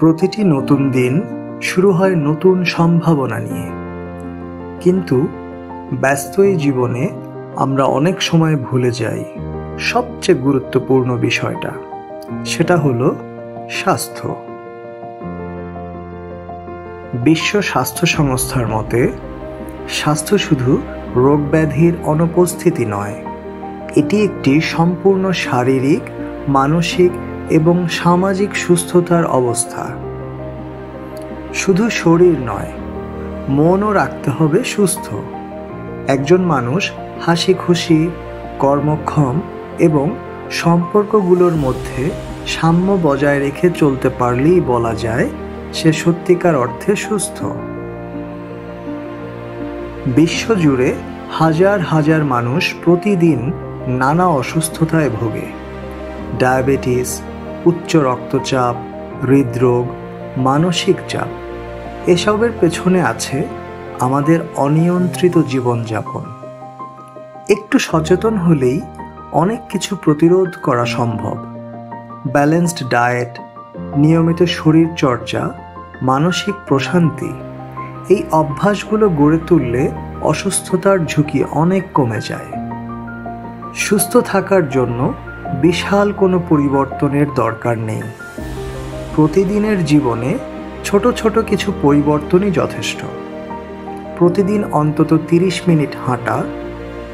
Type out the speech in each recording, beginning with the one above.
প্রতিটি নতুন দিন শুরু হয় নতুন সম্ভাবনা নিয়ে, কিন্তু ব্যস্ত এই জীবনে আমরা অনেক সময় ভুলে যাই সবচেয়ে গুরুত্বপূর্ণ বিষয়টা, সেটা হলো স্বাস্থ্য। বিশ্ব স্বাস্থ্য সংস্থার মতে স্বাস্থ্য শুধু রোগব্যাধির অনুপস্থিতি নয়, এটি একটি সম্পূর্ণ শারীরিক, মানসিক এবং সামাজিক সুস্থতার অবস্থা। শুধু শরীর নয়, মনও রাখতে হবে সুস্থ। একজন মানুষ হাসি খুশি, কর্মক্ষম এবং সম্পর্কগুলোর মধ্যে সাম্য বজায় রেখে চলতে পারলেই বলা যায় সে সত্যিকার অর্থে সুস্থ। বিশ্বজুড়ে হাজার হাজার মানুষ প্রতিদিন নানা অসুস্থতায় ভোগে। ডায়াবেটিস, উচ্চ রক্তচাপ, হৃদরোগ, মানসিক চাপ, এসবের পেছনে আছে আমাদের অনিয়ন্ত্রিত জীবনযাপন। একটু সচেতন হলেই অনেক কিছু প্রতিরোধ করা সম্ভব। ব্যালেন্সড ডায়েট, নিয়মিত শরীর চর্চা, মানসিক প্রশান্তি, এই অভ্যাসগুলো গড়ে তুললে অসুস্থতার ঝুঁকি অনেক কমে যায়। সুস্থ থাকার জন্য বিশাল কোনো পরিবর্তনের দরকার নেই। প্রতিদিনের জীবনে ছোট ছোট কিছু পরিবর্তনই যথেষ্ট। প্রতিদিন অন্তত 30 মিনিট হাঁটা,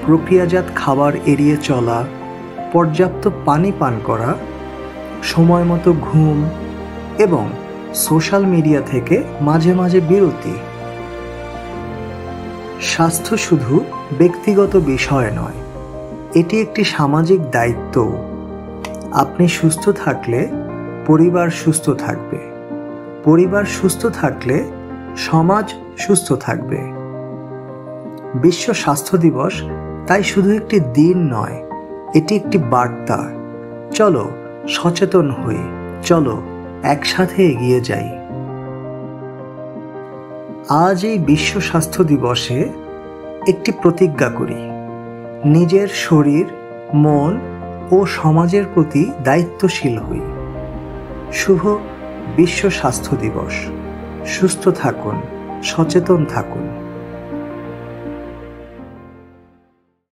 প্রক্রিয়াজাত খাবার এড়িয়ে চলা, পর্যাপ্ত পানি পান করা, সময় মতো ঘুম এবং সোশ্যাল মিডিয়া থেকে মাঝে মাঝে বিরতি। স্বাস্থ্য শুধু ব্যক্তিগত বিষয় নয়, এটি একটি সামাজিক দায়িত্ব। আপনি সুস্থ থাকলে পরিবার সুস্থ থাকবে, পরিবার সুস্থ থাকলে সমাজ সুস্থ থাকবে। বিশ্ব স্বাস্থ্য দিবস তাই শুধু একটি দিন নয়, এটি একটি বার্তা। চলো সচেতন হই, চলো একসাথে এগিয়ে যাই। আজ এই বিশ্ব স্বাস্থ্য দিবসে একটি প্রতিজ্ঞা করি, নিজের শরীর, মন ও সমাজের প্রতি দায়িত্বশীল হই। শুভ বিশ্ব স্বাস্থ্য দিবস। সুস্থ থাকুন, সচেতন থাকুন।